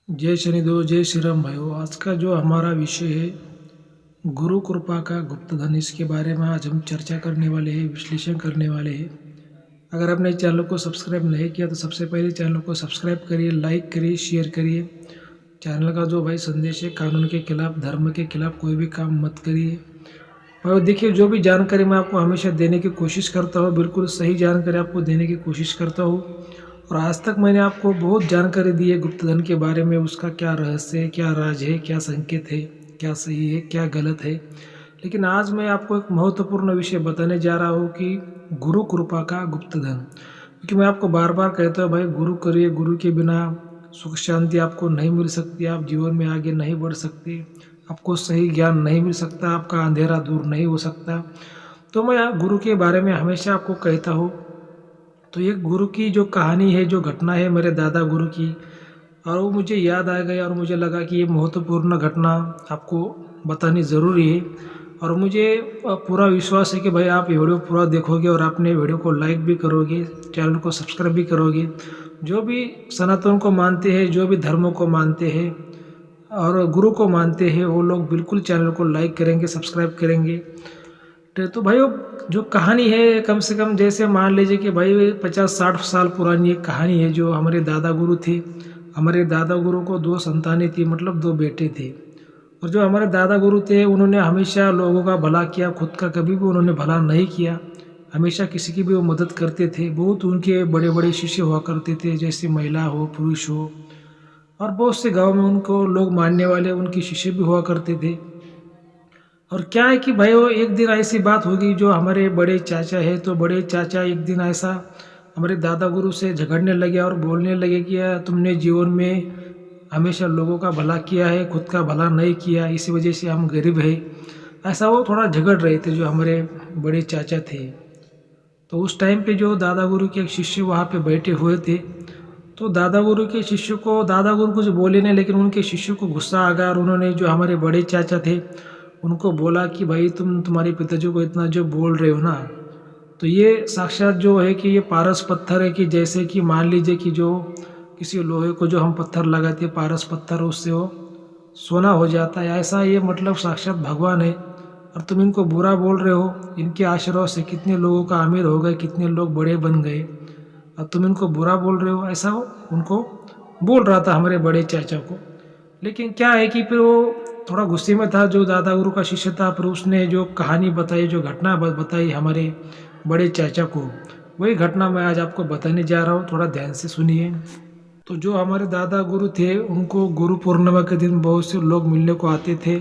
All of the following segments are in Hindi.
जय शनिदेव, जय श्री राम भाइयों। आज का जो हमारा विषय है गुरु कृपा का गुप्त धन, इसके बारे में आज हम चर्चा करने वाले हैं, विश्लेषण करने वाले हैं। अगर आपने चैनल को सब्सक्राइब नहीं किया तो सबसे पहले चैनल को सब्सक्राइब करिए, लाइक करिए, शेयर करिए। चैनल का जो भाई संदेश है, कानून के खिलाफ, धर्म के खिलाफ कोई भी काम मत करिए। और देखिए, जो भी जानकारी मैं आपको हमेशा देने की कोशिश करता हूँ, बिल्कुल सही जानकारी आपको देने की कोशिश करता हूँ। और आज तक मैंने आपको बहुत जानकारी दी है गुप्तधन के बारे में, उसका क्या रहस्य है, क्या राज है, क्या संकेत है, क्या सही है, क्या गलत है। लेकिन आज मैं आपको एक महत्वपूर्ण विषय बताने जा रहा हूँ कि गुरु कृपा का गुप्तधन। क्योंकि मैं आपको बार बार कहता हूँ भाई, गुरु करिए, गुरु के बिना सुख शांति आपको नहीं मिल सकती, आप जीवन में आगे नहीं बढ़ सकते, आपको सही ज्ञान नहीं मिल सकता, आपका अंधेरा दूर नहीं हो सकता। तो मैं गुरु के बारे में हमेशा आपको कहता हूँ। तो एक गुरु की जो कहानी है, जो घटना है मेरे दादा गुरु की, और वो मुझे याद आ गई और मुझे लगा कि ये महत्वपूर्ण घटना आपको बतानी ज़रूरी है। और मुझे पूरा विश्वास है कि भाई आप ये वीडियो पूरा देखोगे और आपने वीडियो को लाइक भी करोगे, चैनल को सब्सक्राइब भी करोगे। जो भी सनातन को मानते हैं, जो भी धर्मों को मानते हैं और गुरु को मानते हैं, वो लोग बिल्कुल चैनल को लाइक करेंगे, सब्सक्राइब करेंगे। तो भाई वो जो कहानी है, कम से कम जैसे मान लीजिए कि भाई 50-60 साल पुरानी एक कहानी है। जो हमारे दादा गुरु थे, हमारे दादा गुरु को 2 संतानें थी, मतलब 2 बेटे थे। और जो हमारे दादा गुरु थे, उन्होंने हमेशा लोगों का भला किया, खुद का कभी भी उन्होंने भला नहीं किया। हमेशा किसी की भी वो मदद करते थे। बहुत उनके बड़े बड़े शिष्य हुआ करते थे, जैसे महिला हो, पुरुष हो, और बहुत से गाँव में उनको लोग मानने वाले उनके शिष्य भी हुआ करते थे। और क्या है कि भाई, वो एक दिन ऐसी बात होगी, जो हमारे बड़े चाचा है, तो बड़े चाचा एक दिन ऐसा हमारे दादा गुरु से झगड़ने लगे और बोलने लगे कि यार, तुमने जीवन में हमेशा लोगों का भला किया है, खुद का भला नहीं किया, इसी वजह से हम गरीब हैं। ऐसा वो थोड़ा झगड़ रहे थे, जो हमारे बड़े चाचा थे। तो उस टाइम पे जो दादा गुरु के एक शिष्य वहाँ पे बैठे हुए थे, तो दादा गुरु के शिष्य को, दादा गुरु कुछ बोले नहीं, लेकिन उनके शिष्य को गुस्सा आ गया और उन्होंने जो हमारे बड़े चाचा थे उनको बोला कि भाई, तुम्हारे पिताजी को इतना जो बोल रहे हो ना, तो ये साक्षात जो है कि ये पारस पत्थर है। कि जैसे कि मान लीजिए कि जो किसी लोहे को जो हम पत्थर लगाते हैं, पारस पत्थर, उससे वो सोना हो जाता है, ऐसा ये मतलब साक्षात भगवान है। और तुम इनको बुरा बोल रहे हो, इनके आशीर्वाद से कितने लोगों का अमीर हो गए, कितने लोग बड़े बन गए, और तुम इनको बुरा बोल रहे हो, ऐसा वो उनको बोल रहा था हमारे बड़े चाचा को। लेकिन क्या है कि फिर वो थोड़ा गुस्से में था, जो दादा गुरु का शिष्य था। फिर उसने जो कहानी बताई, जो घटना बताई हमारे बड़े चाचा को, वही घटना मैं आज आपको बताने जा रहा हूँ। थोड़ा ध्यान से सुनिए। तो जो हमारे दादा गुरु थे, उनको गुरु पूर्णिमा के दिन बहुत से लोग मिलने को आते थे,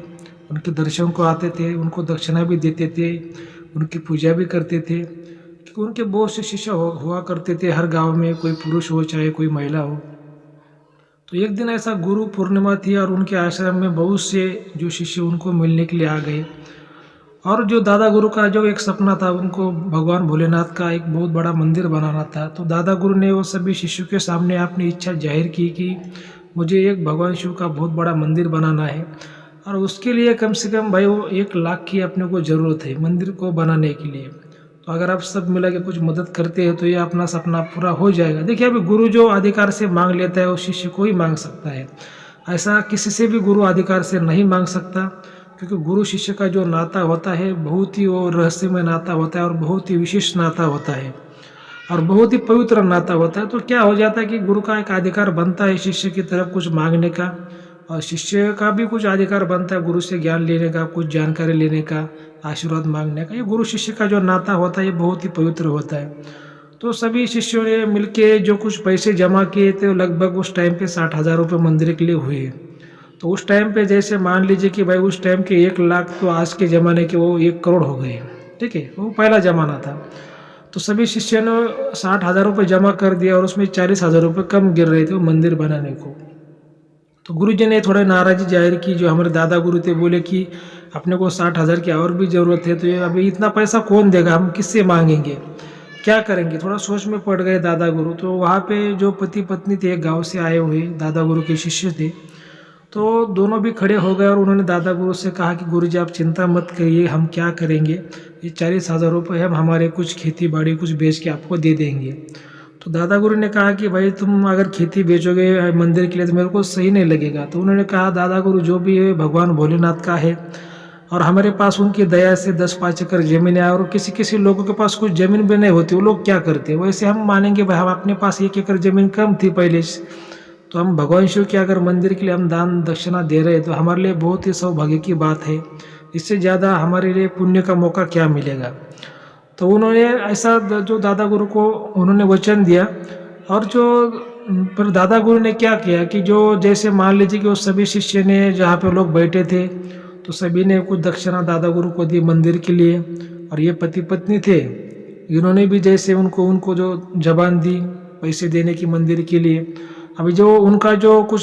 उनके दर्शन को आते थे, उनको दक्षिणा भी देते थे, उनकी पूजा भी करते थे। क्योंकि उनके बहुत से शिष्य हुआ करते थे हर गांव में, कोई पुरुष हो चाहे कोई महिला हो। तो एक दिन ऐसा गुरु पूर्णिमा थी और उनके आश्रम में बहुत से जो शिष्य उनको मिलने के लिए आ गए। और जो दादा गुरु का जो एक सपना था, उनको भगवान भोलेनाथ का एक बहुत बड़ा मंदिर बनाना था। तो दादा गुरु ने वो सभी शिष्यों के सामने अपनी इच्छा जाहिर की कि मुझे एक भगवान शिव का बहुत बड़ा मंदिर बनाना है, और उसके लिए कम से कम भाई वो 1 लाख की अपने को ज़रूरत है मंदिर को बनाने के लिए। तो अगर आप सब मिला के कुछ मदद करते हैं तो ये अपना सपना पूरा हो जाएगा। देखिए, अभी गुरु जो अधिकार से मांग लेता है, वो शिष्य को ही मांग सकता है। ऐसा किसी से भी गुरु अधिकार से नहीं मांग सकता। क्योंकि गुरु शिष्य का जो नाता होता है, बहुत ही वो रहस्यमय नाता होता है, और बहुत ही विशेष नाता होता है, और बहुत ही पवित्र नाता होता है। तो क्या हो जाता है कि गुरु का एक अधिकार बनता है शिष्य की तरफ कुछ मांगने का, और शिष्य का भी कुछ अधिकार बनता है गुरु से ज्ञान लेने का, कुछ जानकारी लेने का, आशीर्वाद मांगने का। ये गुरु शिष्य का जो नाता होता है, ये बहुत ही पवित्र होता है। तो सभी शिष्यों ने मिलके जो कुछ पैसे जमा किए थे, लगभग उस टाइम पे 60,000 रुपये मंदिर के लिए हुए। तो उस टाइम पे जैसे मान लीजिए कि भाई, उस टाइम के 1 लाख तो आज के ज़माने के वो 1 करोड़ हो गए। ठीक है, वो पहला ज़माना था। तो सभी शिष्यों ने 60,000 रुपये जमा कर दिया, और उसमें 40,000 रुपये कम गिर रहे थे वो मंदिर बनाने को। तो गुरुजी ने थोड़ा नाराज़ी जाहिर की। जो हमारे दादा गुरु थे, बोले कि अपने को 60,000 की और भी ज़रूरत है, तो ये अभी इतना पैसा कौन देगा, हम किससे मांगेंगे, क्या करेंगे। थोड़ा सोच में पड़ गए दादा गुरु। तो वहाँ पे जो पति पत्नी थे, गांव से आए हुए दादा गुरु के शिष्य थे, तो दोनों भी खड़े हो गए और उन्होंने दादा गुरु से कहा कि गुरुजी, आप चिंता मत करिए, हम क्या करेंगे, ये 40,000 रुपये हम हमारे कुछ खेती बाड़ी कुछ बेच के आपको दे देंगे। तो दादा गुरु ने कहा कि भाई तुम अगर खेती बेचोगे मंदिर के लिए तो मेरे को सही नहीं लगेगा। तो उन्होंने कहा दादा गुरु जो भी है भगवान भोलेनाथ का है, और हमारे पास उनकी दया से 10-5 एकड़ जमीन है, और किसी किसी लोगों के पास कुछ जमीन भी नहीं होती, वो लोग क्या करते हैं वैसे हम मानेंगे भाई हम अपने पास 1 एकड़ जमीन कम थी पहले से, तो हम भगवान शिव के अगर मंदिर के लिए हम दान दक्षिणा दे रहे हैं तो हमारे लिए बहुत ही सौभाग्य की बात है। इससे ज़्यादा हमारे लिए पुण्य का मौका क्या मिलेगा। तो उन्होंने ऐसा जो दादा गुरु को उन्होंने वचन दिया। और जो पर दादा गुरु ने क्या किया कि जो जैसे मान लीजिए कि वो सभी शिष्य ने जहाँ पे लोग बैठे थे तो सभी ने कुछ दक्षिणा दादा गुरु को दी मंदिर के लिए। और ये पति पत्नी थे, इन्होंने भी जैसे उनको जो जबान दी पैसे देने की मंदिर के लिए। अभी जो उनका जो कुछ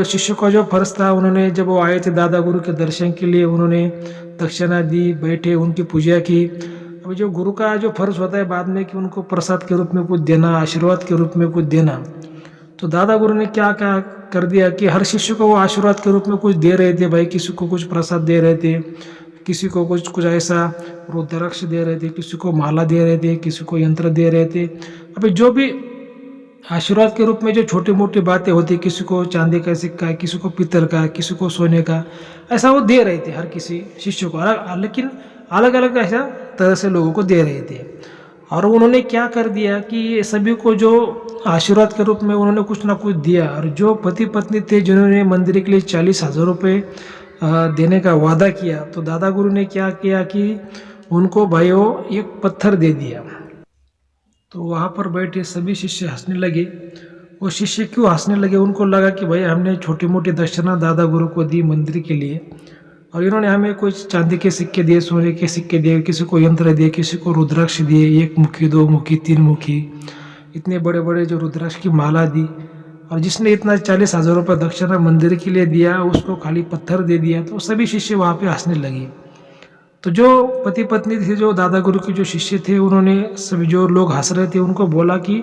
शिष्य का जो फर्ज था, उन्होंने जब वो आए थे दादा गुरु के दर्शन के लिए उन्होंने दक्षिणा दी, बैठे उनकी पूजा की। अभी जो गुरु का जो फर्ज होता है बाद में कि उनको प्रसाद के रूप में कुछ देना, आशीर्वाद के रूप में कुछ देना, तो दादा गुरु ने क्या क्या कर दिया कि हर शिष्य को वो आशीर्वाद के रूप में कुछ दे रहे थे। भाई किसी को कुछ प्रसाद दे रहे थे, किसी को कुछ ऐसा रुद्राक्ष दे रहे थे, किसी को माला दे रहे थे, किसी को यंत्र दे रहे थे। अभी जो भी आशीर्वाद के रूप में जो छोटी मोटी बातें होती, किसी को चांदी का सिक्का, किसी को पीतल का, किसी को सोने का, ऐसा वो दे रहे थे हर किसी शिष्य को लेकिन अलग अलग ऐसा तरह से लोगों को दे रहे थे। और उन्होंने क्या कर दिया कि सभी को जो आशीर्वाद के रूप में उन्होंने कुछ ना कुछ दिया। और जो पति पत्नी थे जिन्होंने मंदिर के लिए 40,000 रुपये देने का वादा किया, तो दादा गुरु ने क्या किया कि उनको भाइयों एक पत्थर दे दिया। तो वहाँ पर बैठे सभी शिष्य हंसने लगे। वो शिष्य क्यों हंसने लगे, उनको लगा कि भाई हमने छोटी मोटी दक्षिणा दादा गुरु को दी मंदिर के लिए, और इन्होंने हमें कुछ चांदी के सिक्के दिए, सोने के सिक्के दिए, किसी को यंत्र दिए, किसी को रुद्राक्ष दिए, 1 मुखी 2 मुखी 3 मुखी, इतने बड़े बड़े जो रुद्राक्ष की माला दी। और जिसने इतना 40,000 रुपये दक्षिणा मंदिर के लिए दिया उसको खाली पत्थर दे दिया। तो सभी शिष्य वहाँ पे हंसने लगे। तो जो पति पत्नी थे, जो दादा गुरु के जो शिष्य थे, उन्होंने सभी जो लोग हंस रहे थे उनको बोला कि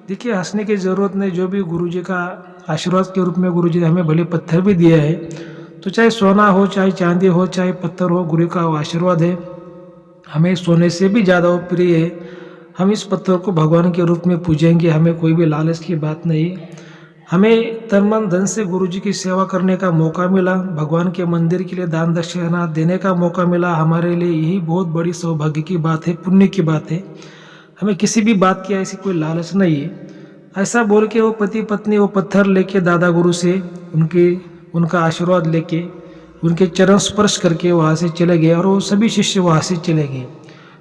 देखिए हंसने की ज़रूरत नहीं, जो भी गुरुजी का आशीर्वाद के रूप में गुरुजी ने हमें भले पत्थर भी दिया है, तो चाहे सोना हो, चाहे चांदी हो, चाहे पत्थर हो, गुरु का आशीर्वाद है, हमें सोने से भी ज़्यादा वो प्रिय है। हम इस पत्थर को भगवान के रूप में पूजेंगे, हमें कोई भी लालच की बात नहीं। हमें तन मन धन से गुरुजी की सेवा करने का मौका मिला, भगवान के मंदिर के लिए दान दक्षिणा देने का मौका मिला, हमारे लिए यही बहुत बड़ी सौभाग्य की बात है, पुण्य की बात है। हमें किसी भी बात की ऐसी कोई लालच नहीं है। ऐसा बोल के वो पति पत्नी वो पत्थर लेके दादा गुरु से उनका आशीर्वाद लेके उनके चरण स्पर्श करके वहाँ से चले गए, और वो सभी शिष्य वहाँ से चले गए।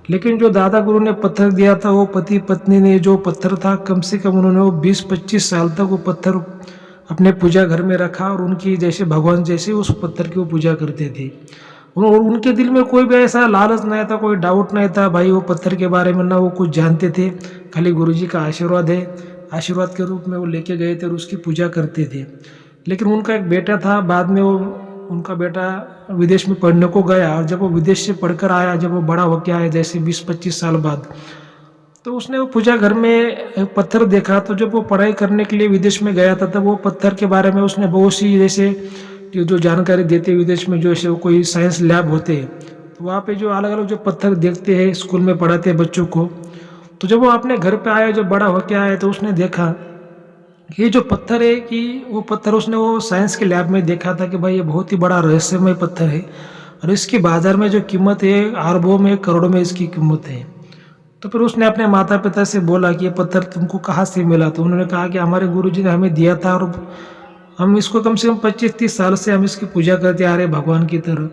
लेकिन जो दादा गुरु ने पत्थर दिया था, वो पति पत्नी ने जो पत्थर था कम से कम उन्होंने वो 20-25 साल तक वो पत्थर अपने पूजा घर में रखा, और उनकी जैसे भगवान जैसे उस पत्थर की वो पूजा करते थे। और उनके दिल में कोई भी ऐसा लालच नहीं था, कोई डाउट नहीं था भाई वो पत्थर के बारे में, ना वो कुछ जानते थे, खाली गुरुजी का आशीर्वाद है, आशीर्वाद के रूप में वो लेके गए थे और उसकी पूजा करते थे। लेकिन उनका एक बेटा था, बाद में वो उनका बेटा विदेश में पढ़ने को गया, और जब वो विदेश से पढ़कर आया, जब वो बड़ा होकर आया जैसे 20-25 साल बाद, तो उसने वो पूजा घर में पत्थर देखा। तो जब वो पढ़ाई करने के लिए विदेश में गया था तब वो पत्थर के बारे में उसने बहुत सी जैसे जो जानकारी देते विदेश में, जो ऐसे कोई साइंस लैब होते हैं, तो वहाँ पे जो अलग अलग जो पत्थर देखते हैं, स्कूल में पढ़ाते हैं बच्चों को। तो जब वो अपने घर पे आया, जब बड़ा होकर आया, तो उसने देखा ये जो पत्थर है कि वो पत्थर उसने वो साइंस के लैब में देखा था कि भाई ये बहुत ही बड़ा रहस्यमय पत्थर है, और इसकी बाजार में जो कीमत है अरबों में करोड़ों में इसकी कीमत है। तो फिर उसने अपने माता पिता से बोला कि ये पत्थर तुमको कहाँ से मिला। तो उन्होंने कहा कि हमारे गुरुजी ने हमें दिया था, और हम इसको कम से कम 25-30 साल से हम इसकी पूजा करते आ रहे भगवान की तरह।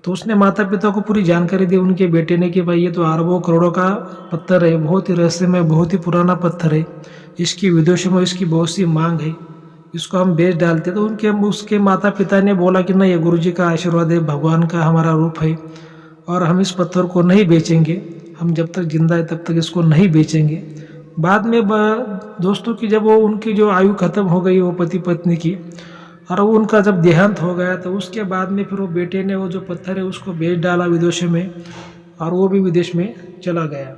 तो उसने माता पिता को पूरी जानकारी दी उनके बेटे ने कि भाई ये तो अरबों करोड़ों का पत्थर है, बहुत ही रहस्यमय, बहुत ही पुराना पत्थर है, इसकी विदेशों में इसकी बहुत सी मांग है, इसको हम बेच डालते। तो उसके माता पिता ने बोला कि नहीं, ये गुरुजी का आशीर्वाद है, भगवान का हमारा रूप है, और हम इस पत्थर को नहीं बेचेंगे, हम जब तक जिंदा है तब तक इसको नहीं बेचेंगे। बाद में दोस्तों की जब वो उनकी जो आयु खत्म हो गई वो पति पत्नी की, और वो उनका जब देहांत हो गया, तो उसके बाद में फिर वो बेटे ने वो जो पत्थर है उसको बेच डाला विदेशों में, और वो भी विदेश में चला गया।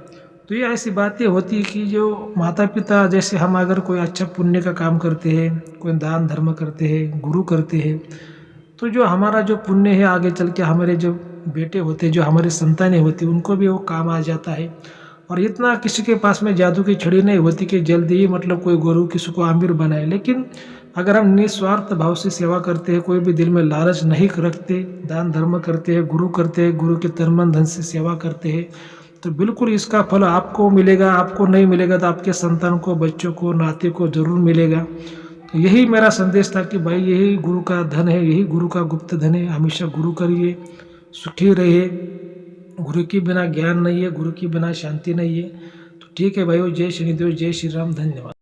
तो ये ऐसी बातें होती है कि जो माता पिता जैसे हम अगर कोई अच्छा पुण्य का काम करते हैं, कोई दान धर्म करते हैं, गुरु करते हैं, तो जो हमारा जो पुण्य है आगे चल के हमारे जो बेटे होते हैं, जो हमारी संतानें होती हैं, उनको भी वो काम आ जाता है। और इतना किसी के पास में जादू की छड़ी नहीं होती कि जल्दी ही मतलब कोई गुरु किसी को आमिर बनाए। लेकिन अगर हम निस्वार्थ भाव से सेवा करते हैं, कोई भी दिल में लालच नहीं रखते, दान धर्म करते हैं, गुरु के तन मन धन से सेवा करते हैं, तो बिल्कुल इसका फल आपको मिलेगा। आपको नहीं मिलेगा तो आपके संतान को, बच्चों को, नाते को जरूर मिलेगा। तो यही मेरा संदेश था कि भाई यही गुरु का धन है, यही गुरु का गुप्त धन है। हमेशा गुरु करिए, सुखी रहिए। गुरु के बिना ज्ञान नहीं है, गुरु के बिना शांति नहीं है। तो ठीक है भाइयों, जय शनिदेव, जय श्री राम, धन्यवाद।